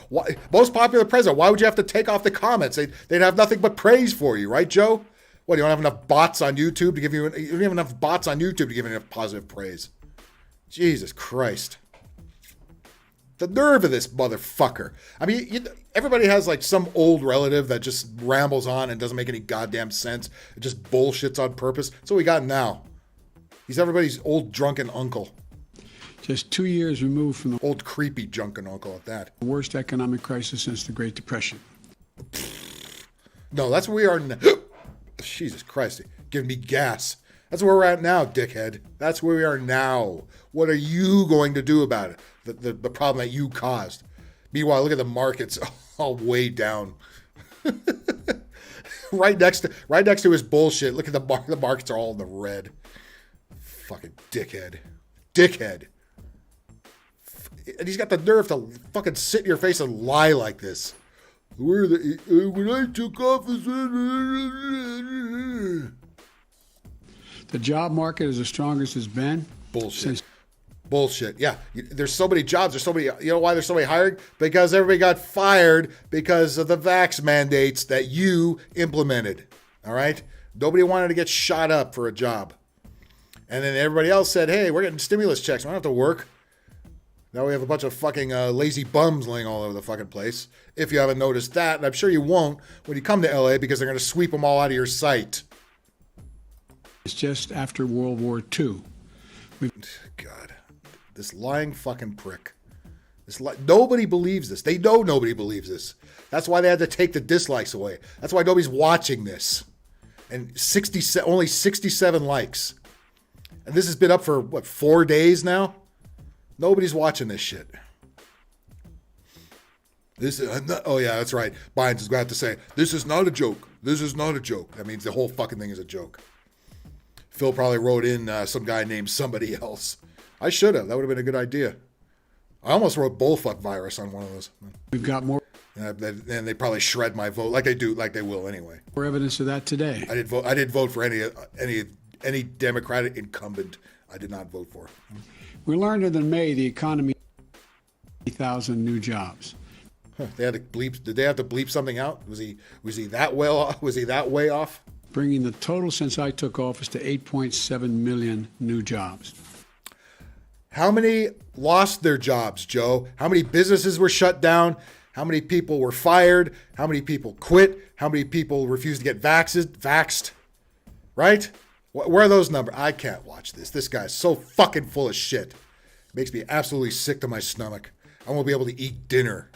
S1: most popular president. Why would you have to take off the comments? They'd have nothing but praise for you, right, Joe? What, you don't have enough bots on YouTube to give you? You don't have enough bots on YouTube to give you enough positive praise. Jesus Christ. The nerve of this motherfucker. I mean, everybody has like some old relative that just rambles on and doesn't make any goddamn sense. It just bullshits on purpose. That's what we got now. He's everybody's old drunken uncle.
S2: Just 2 years removed from the
S1: old creepy drunken uncle at that.
S2: Worst economic crisis since the Great Depression.
S1: No, that's where we are now. Jesus Christ, giving me gas. That's where we're at now, dickhead. That's where we are now. What are you going to do about it? The problem that you caused. Meanwhile, look at the markets all way down. right next to his bullshit. Look at the markets are all in the red. Fucking dickhead. Dickhead. And he's got the nerve to fucking sit in your face and lie like this. When I took office.
S2: The job market is the strongest it's been.
S1: Bullshit. Bullshit. Yeah. There's so many jobs. There's so many. You know why there's so many hired? Because everybody got fired because of the vax mandates that you implemented. All right? Nobody wanted to get shot up for a job. And then everybody else said, hey, we're getting stimulus checks. We don't have to work. Now we have a bunch of fucking lazy bums laying all over the fucking place. If you haven't noticed that, and I'm sure you won't when you come to LA because they're going to sweep them all out of your sight.
S2: It's just after World War II.
S1: God, this lying fucking prick. Nobody believes this. They know nobody believes this. That's why they had to take the dislikes away. That's why nobody's watching this. And only 67 likes. And this has been up for, 4 days now? Nobody's watching this shit. Oh yeah, that's right. Biden's going to have to say, this is not a joke. This is not a joke. That means the whole fucking thing is a joke. Phil probably wrote in some guy named somebody else. I should have. That would have been a good idea. I almost wrote bullfuck virus on one of those.
S2: We've got more.
S1: And they probably shred my vote like they do, like they will anyway.
S2: More evidence of that today.
S1: I did vote for any Democratic incumbent. I did not vote for.
S2: We learned that in May the economy 80,000 new jobs.
S1: They had to bleep. Did they have to bleep something out? Was he that well? Was he that way off?
S2: Bringing the total since I took office to 8.7 million new jobs.
S1: How many lost their jobs, Joe? How many businesses were shut down? How many people were fired? How many people quit? How many people refused to get vaxxed? Right? Where are those numbers? I can't watch this. This guy's so fucking full of shit. Makes me absolutely sick to my stomach. I won't be able to eat dinner.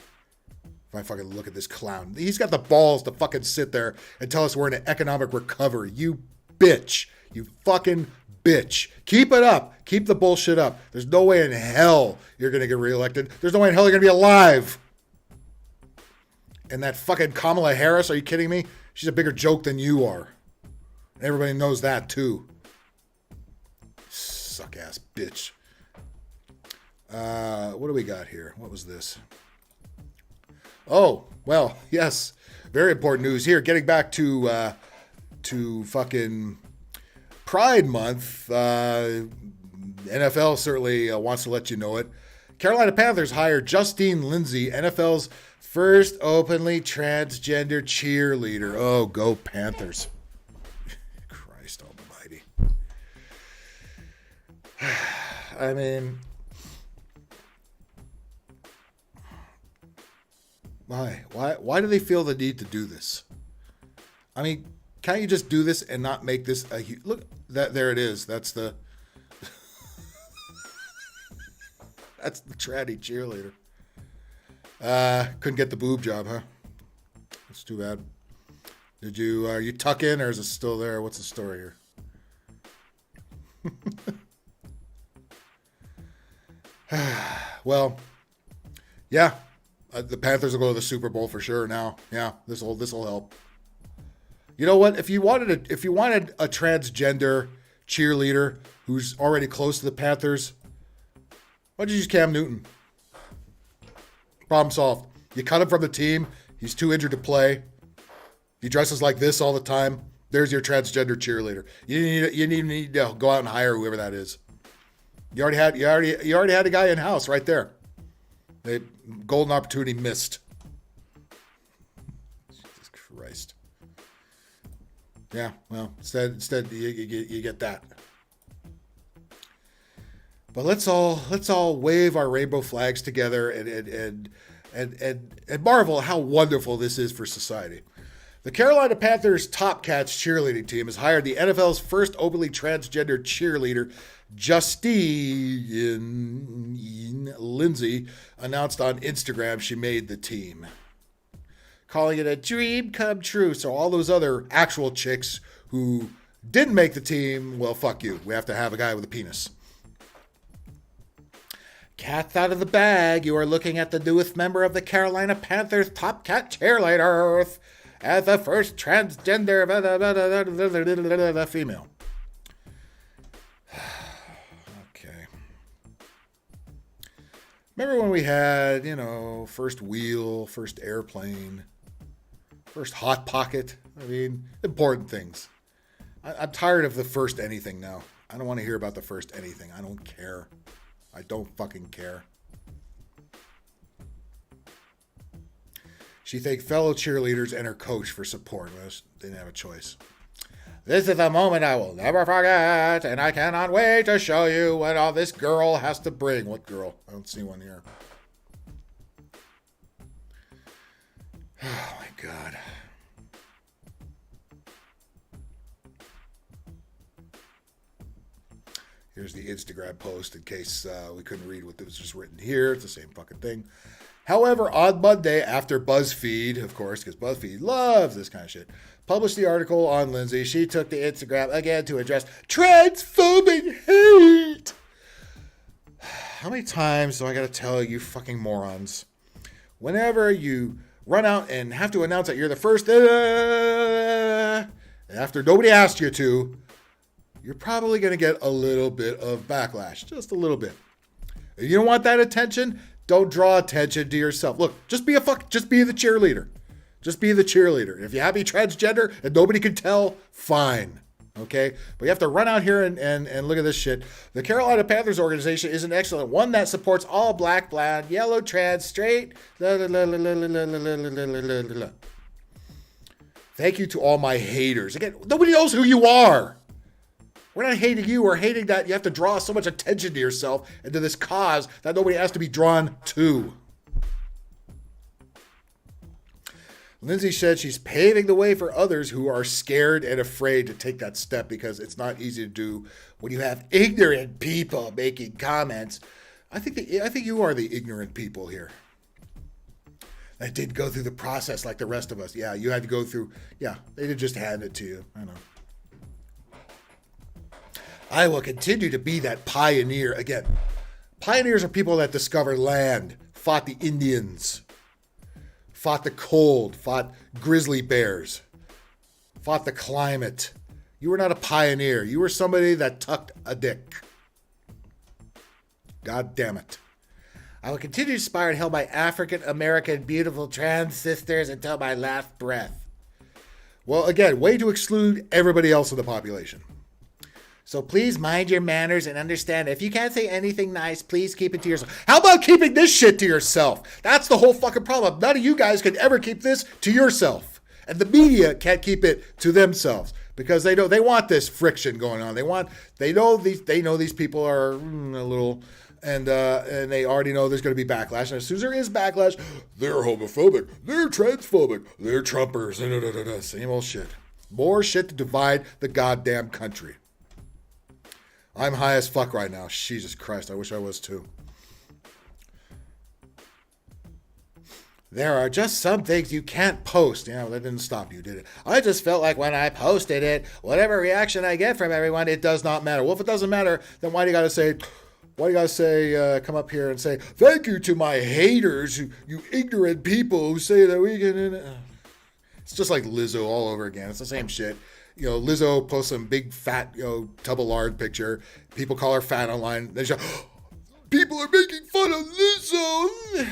S1: If I fucking look at this clown. He's got the balls to fucking sit there and tell us we're in an economic recovery. You bitch. You fucking bitch. Keep it up. Keep the bullshit up. There's no way in hell you're going to get reelected. There's no way in hell you're going to be alive. And that fucking Kamala Harris, are you kidding me? She's a bigger joke than you are. Everybody knows that too. Suck ass bitch. What do we got here? What was this? Oh, well, yes. Very important news here. Getting back to fucking Pride Month. NFL certainly wants to let you know it. Carolina Panthers hired Justine Lindsay, NFL's first openly transgender cheerleader. Oh, go Panthers. Christ almighty. I mean, why do they feel the need to do this? I mean, can't you just do this and not make this a look? That there it is. That's the that's the tranny cheerleader. Couldn't get the boob job, huh? That's too bad. Did you you tuck in, or is it still there? What's the story here? Well, yeah. The Panthers will go to the Super Bowl for sure now. Yeah, this will help. You know what? If you wanted a transgender cheerleader who's already close to the Panthers, why don't you use Cam Newton? Problem solved. You cut him from the team. He's too injured to play. He dresses like this all the time. There's your transgender cheerleader. You need to go out and hire whoever that is. You already had a guy in house right there. The golden opportunity missed. Jesus Christ. Yeah, well, instead you get that. But let's all wave our rainbow flags together and marvel at how wonderful this is for society. The Carolina Panthers Top Cats cheerleading team has hired the NFL's first openly transgender cheerleader, Justine Lindsay, announced on Instagram she made the team, calling it a dream come true. So all those other actual chicks who didn't make the team, well, fuck you. We have to have a guy with a penis. Cat's out of the bag. You are looking at the newest member of the Carolina Panthers Top Cat cheerleaders as the first transgender female. Okay. Remember when we had, first wheel, first airplane, first hot pocket? I mean, important things. I'm tired of the first anything now. I don't want to hear about the first anything. I don't care. I don't fucking care. She thanked fellow cheerleaders and her coach for support. Well, they didn't have a choice. This is a moment I will never forget, and I cannot wait to show you what all this girl has to bring. What girl? I don't see one here. Oh, my God. Here's the Instagram post in case we couldn't read what was just written here. It's the same fucking thing. However, on Monday, after BuzzFeed, of course, because BuzzFeed loves this kind of shit, published the article on Lindsay, she took to Instagram again to address transphobic hate. How many times do I got to tell you fucking morons? Whenever you run out and have to announce that you're the first, after nobody asked you to, you're probably going to get a little bit of backlash. Just a little bit. If you don't want that attention, don't draw attention to yourself. Look, just be the cheerleader. Just be the cheerleader. If you're happy transgender and nobody can tell, fine. Okay? But you have to run out here and look at this shit. The Carolina Panthers organization is an excellent one that supports all black, blonde, yellow, trans, straight. Thank you to all my haters. Again, nobody knows who you are. We're not hating you. We're hating that you have to draw so much attention to yourself and to this cause that nobody has to be drawn to. Lindsay said she's paving the way for others who are scared and afraid to take that step because it's not easy to do when you have ignorant people making comments. I think you are the ignorant people here. It didn't go through the process like the rest of us. Yeah, you had to go through. Yeah, they didn't just hand it to you. I know. I will continue to be that pioneer. Again, pioneers are people that discovered land, fought the Indians, fought the cold, fought grizzly bears, fought the climate. You were not a pioneer. You were somebody that tucked a dick. God damn it. I will continue to inspire and help my African American beautiful trans sisters until my last breath. Well, again, way to exclude everybody else in the population. So please mind your manners and understand if you can't say anything nice, please keep it to yourself. How about keeping this shit to yourself? That's the whole fucking problem. None of you guys can ever keep this to yourself. And the media can't keep it to themselves because they want this friction going on. They know these people are a little, and they already know there's going to be backlash. And as soon as there is backlash, they're homophobic, they're transphobic, they're Trumpers, same old shit. More shit to divide the goddamn country. I'm high as fuck right now. Jesus Christ, I wish I was too. There are just some things you can't post. Yeah, well, that didn't stop you, did it? I just felt like when I posted it, whatever reaction I get from everyone, it does not matter. Well, if it doesn't matter, then why do you got to say, come up here and say, thank you to my haters, you ignorant people who say that we can... It's just like Lizzo all over again. It's the same shit. Lizzo posts some big fat, tub of lard picture. People call her fat online. They show, people are making fun of Lizzo. God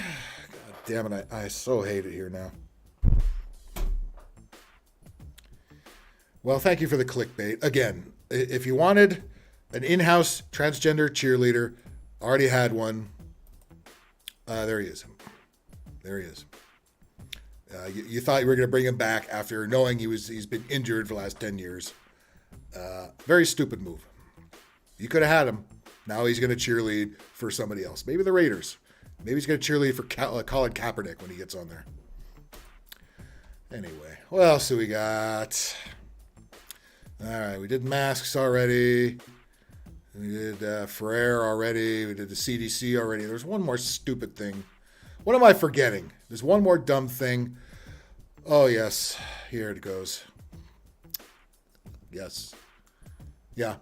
S1: damn it, I so hate it here now. Well, thank you for the clickbait. Again, if you wanted an in-house transgender cheerleader, already had one. There he is. You thought you were going to bring him back after knowing he's been injured for the last 10 years. Very stupid move. You could have had him. Now he's going to cheerlead for somebody else. Maybe the Raiders. Maybe he's going to cheerlead for Colin Kaepernick when he gets on there. Anyway, what else do we got? All right, we did masks already. We did Ferrer already. We did the CDC already. There's one more stupid thing. What am I forgetting? There's one more dumb thing. Oh, yes. Here it goes. Yes. Yeah.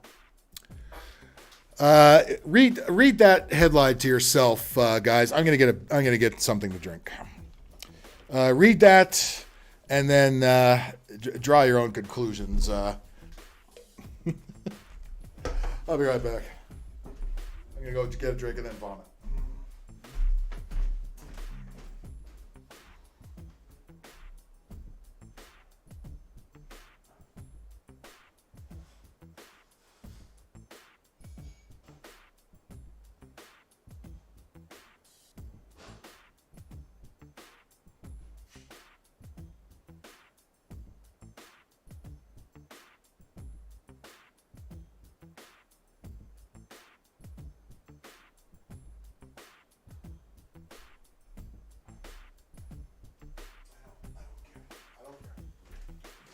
S1: Read that headline to yourself, guys. I'm gonna get something to drink. Read that, and then draw your own conclusions. I'll be right back. I'm gonna go get a drink and then vomit.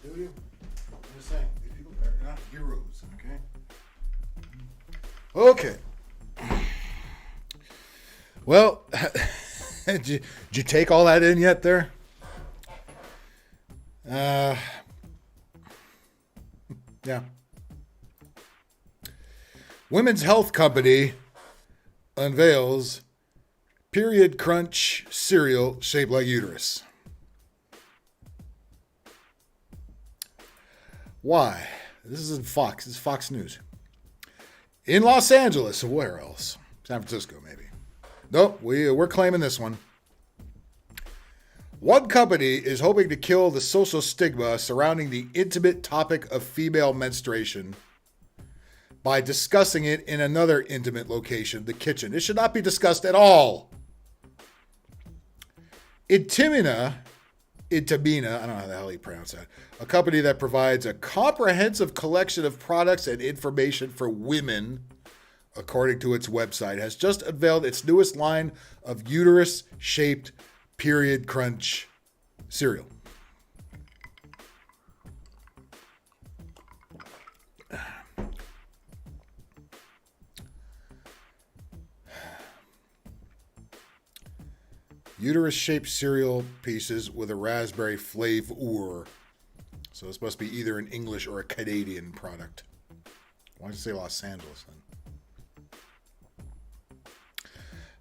S1: Do you? I'm just saying, these people are not heroes, okay? Okay. Well, did you take all that in yet there? Yeah. Women's health company unveils period crunch cereal shaped like uterus. Why? This isn't Fox. This is Fox News. In Los Angeles, where else? San Francisco, maybe. Nope, we're claiming this one. One company is hoping to kill the social stigma surrounding the intimate topic of female menstruation by discussing it in another intimate location, the kitchen. It should not be discussed at all. Intimina, I don't know how the hell you pronounce that, a company that provides a comprehensive collection of products and information for women, according to its website, has just unveiled its newest line of uterus-shaped period crunch cereal. Uterus-shaped cereal pieces with a raspberry flavor. So this must be either an English or a Canadian product. Why did it say Los Angeles then?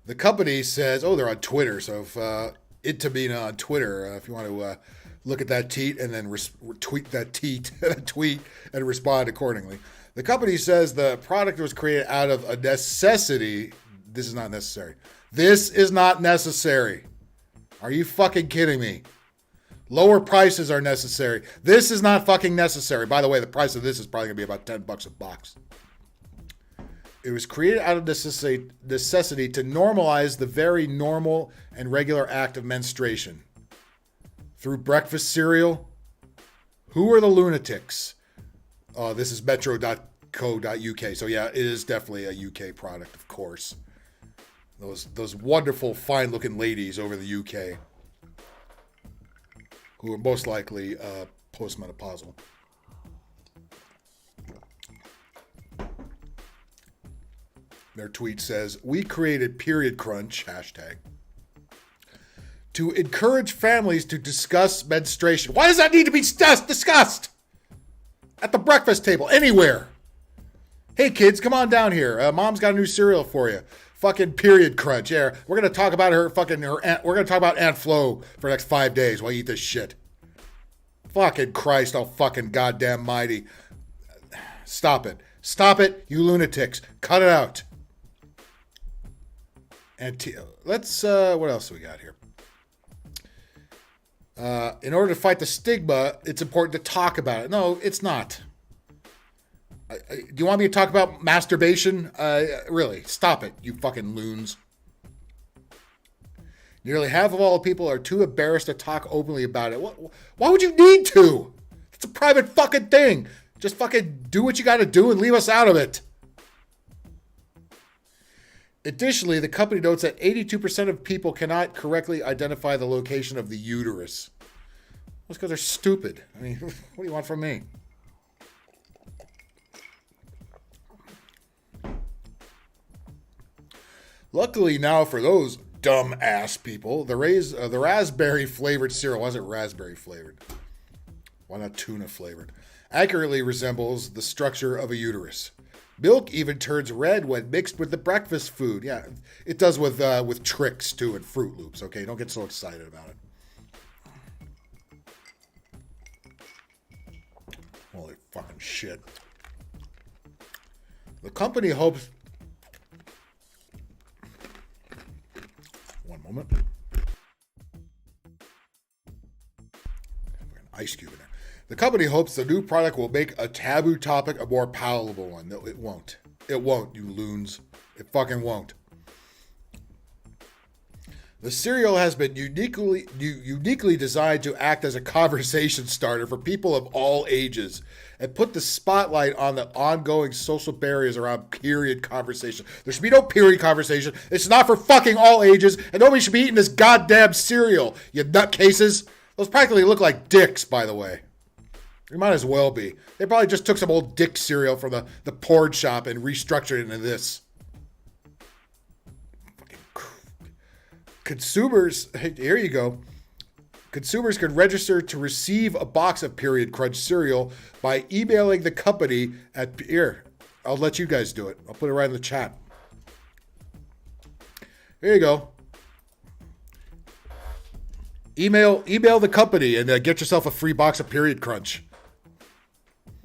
S1: The company says, they're on Twitter. So if Itamina on Twitter, if you want to look at that tweet and then tweet that tweet and respond accordingly. The company says the product was created out of a necessity. This is not necessary. This is not necessary. Are you fucking kidding me? Lower prices are necessary. This is not fucking necessary. By the way, the price of this is probably going to be about $10 a box. It was created out of necessity to normalize the very normal and regular act of menstruation. Through breakfast cereal? Who are the lunatics? This is metro.co.uk. So yeah, it is definitely a UK product, of course. Those wonderful, fine-looking ladies over the UK who are most likely postmenopausal. Their tweet says, "We created Period Crunch, hashtag, to encourage families to discuss menstruation." Why does that need to be discussed? At the breakfast table, anywhere. Hey kids, come on down here. Mom's got a new cereal for you. Fucking Period Crunch. Yeah, we're gonna talk about we're gonna talk about Aunt Flo for the next 5 days while you eat this shit. Fucking Christ, oh fucking goddamn mighty. Stop it. Stop it, you lunatics. Cut it out. And let's, what else do we got here? In order to fight the stigma, it's important to talk about it. No, it's not. Do you want me to talk about masturbation? Really, stop it, you fucking loons. Nearly half of all people are too embarrassed to talk openly about it. Why would you need to? It's a private fucking thing. Just fucking do what you got to do and leave us out of it. Additionally, the company notes that 82% of people cannot correctly identify the location of the uterus. That's because they're stupid. I mean, what do you want from me? Luckily now for those dumb ass people, the raspberry flavored cereal wasn't raspberry flavored. Why not tuna flavored? Accurately resembles the structure of a uterus. Milk even turns red when mixed with the breakfast food. Yeah, it does with Trix too and Fruit Loops. Okay, don't get so excited about it. Holy fucking shit. The company hopes... One moment. An ice cube in there. The company hopes the new product will make a taboo topic a more palatable one. No, it won't. It won't, you loons. It fucking won't. The cereal has been uniquely designed to act as a conversation starter for people of all ages and put the spotlight on the ongoing social barriers around period conversation. There should be no period conversation. It's not for fucking all ages, and nobody should be eating this goddamn cereal, you nutcases. Those practically look like dicks, by the way. It might as well be. They probably just took some old dick cereal from the porn shop and restructured it into this. Consumers, here you go. Consumers can register to receive a box of Period Crunch cereal by emailing the company at... Here, I'll let you guys do it. I'll put it right in the chat. Here you go. Email the company and get yourself a free box of Period Crunch.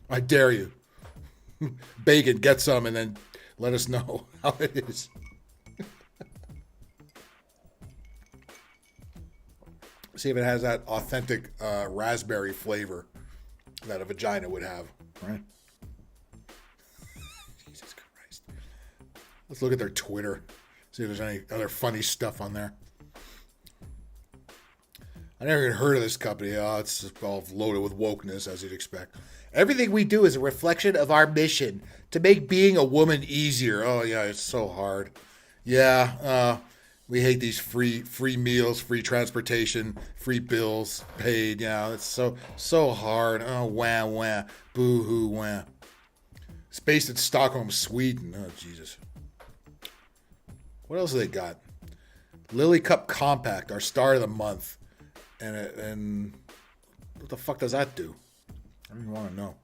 S1: I dare you. Bacon, get some and then let us know how it is. See if it has that authentic raspberry flavor that a vagina would have, right? Jesus Christ. Let's look at their Twitter. See if there's any other funny stuff on there. I never even heard of this company. It's just all loaded with wokeness, as you'd expect. Everything we do is a reflection of our mission to make being a woman easier. Oh, yeah, it's so hard. Yeah, we hate these free meals, free transportation, free bills paid. Yeah, it's so hard. Oh, wah, wah, boo-hoo, wah. It's based in Stockholm, Sweden. Oh, Jesus. What else have they got? Lily Cup Compact, our star of the month. And what the fuck does that do? I don't even want to know.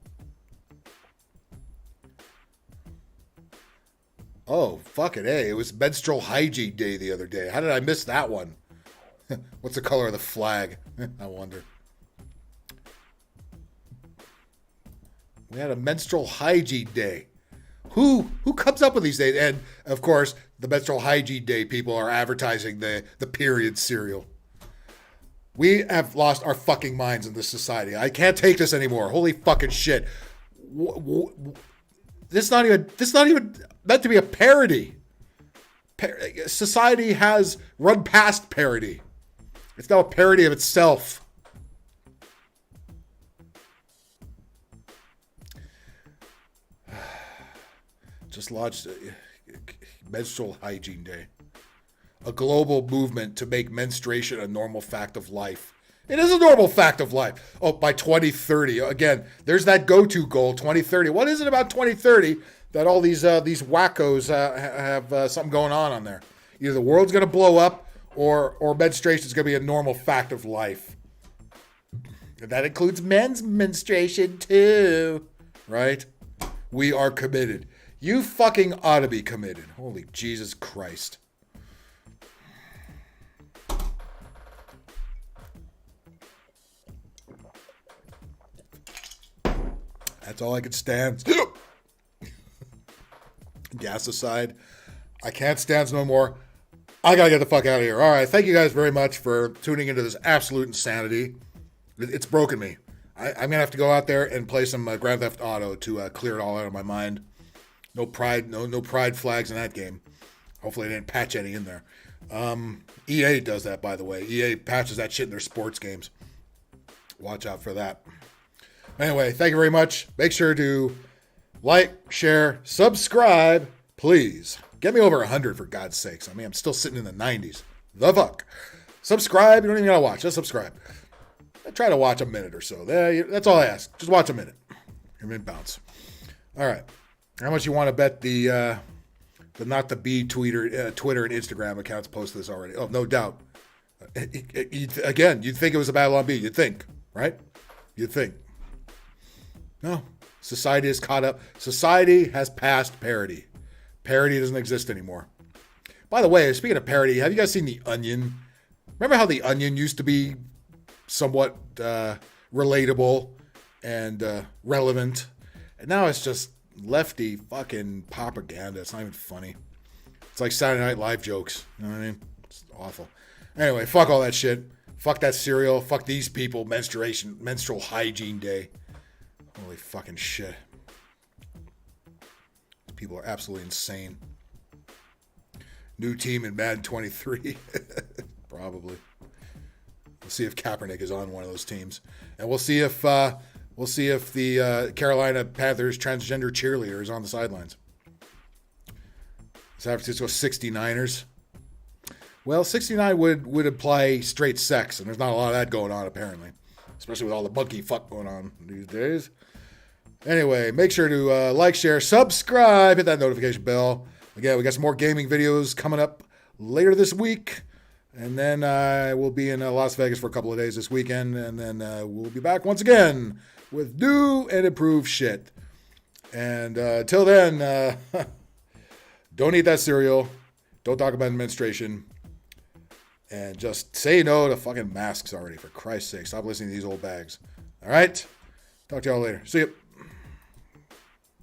S1: Oh, fuck it, hey. It was Menstrual Hygiene Day the other day. How did I miss that one? What's the color of the flag? I wonder. We had a Menstrual Hygiene Day. Who comes up with these days? And, of course, the Menstrual Hygiene Day people are advertising the period cereal. We have lost our fucking minds in this society. I can't take this anymore. Holy fucking shit. This is not even meant to be a parody. Society has run past parody. It's now a parody of itself. Just launched Menstrual Hygiene Day. A global movement to make menstruation a normal fact of life. It is a normal fact of life. Oh, by 2030. Again, there's that go-to goal, 2030. What is it about 2030 that all these wackos have something going on there? Either the world's going to blow up or menstruation is going to be a normal fact of life. And that includes men's menstruation too, right? We are committed. You fucking ought to be committed. Holy Jesus Christ. That's all I can stand. Gas aside, I can't stand no more. I gotta get the fuck out of here. All right, thank you guys very much for tuning into this absolute insanity. It's broken me. I'm gonna have to go out there and play some Grand Theft Auto to clear it all out of my mind. No pride, no pride flags in that game. Hopefully, they didn't patch any in there. EA does that, by the way. EA patches that shit in their sports games. Watch out for that. Anyway, thank you very much. Make sure to like, share, subscribe, please. Get me over 100 for God's sakes. I mean, I'm still sitting in the 90s. The fuck. Subscribe. You don't even gotta watch. Just subscribe. I try to watch a minute or so. That's all I ask. Just watch a minute. Give me a bounce. All right. How much you want to bet the not the B Twitter and Instagram accounts post this already? Oh, no doubt. Again, you'd think it was a battle on B. You'd think, right? You'd think. No. Society is caught up. Society has passed parody. Parody doesn't exist anymore. By the way, speaking of parody, have you guys seen The Onion? Remember how The Onion used to be somewhat relatable and relevant? And now it's just lefty fucking propaganda. It's not even funny. It's like Saturday Night Live jokes. You know what I mean? It's awful. Anyway, fuck all that shit. Fuck that cereal. Fuck these people. Menstrual Hygiene Day. Holy fucking shit. These people are absolutely insane. New team in Madden 23. Probably. We'll see if Kaepernick is on one of those teams. And we'll see if the Carolina Panthers transgender cheerleader is on the sidelines. San Francisco 69ers. Well, 69 would imply straight sex, and there's not a lot of that going on, apparently. Especially with all the monkey fuck going on these days. Anyway, make sure to like, share, subscribe, hit that notification bell. Again, we got some more gaming videos coming up later this week. And then we'll be in Las Vegas for a couple of days this weekend. And then we'll be back once again with new and improved shit. And till then, don't eat that cereal. Don't talk about menstruation. And just say no to fucking masks already, for Christ's sake. Stop listening to these old bags. All right? Talk to y'all later. See you.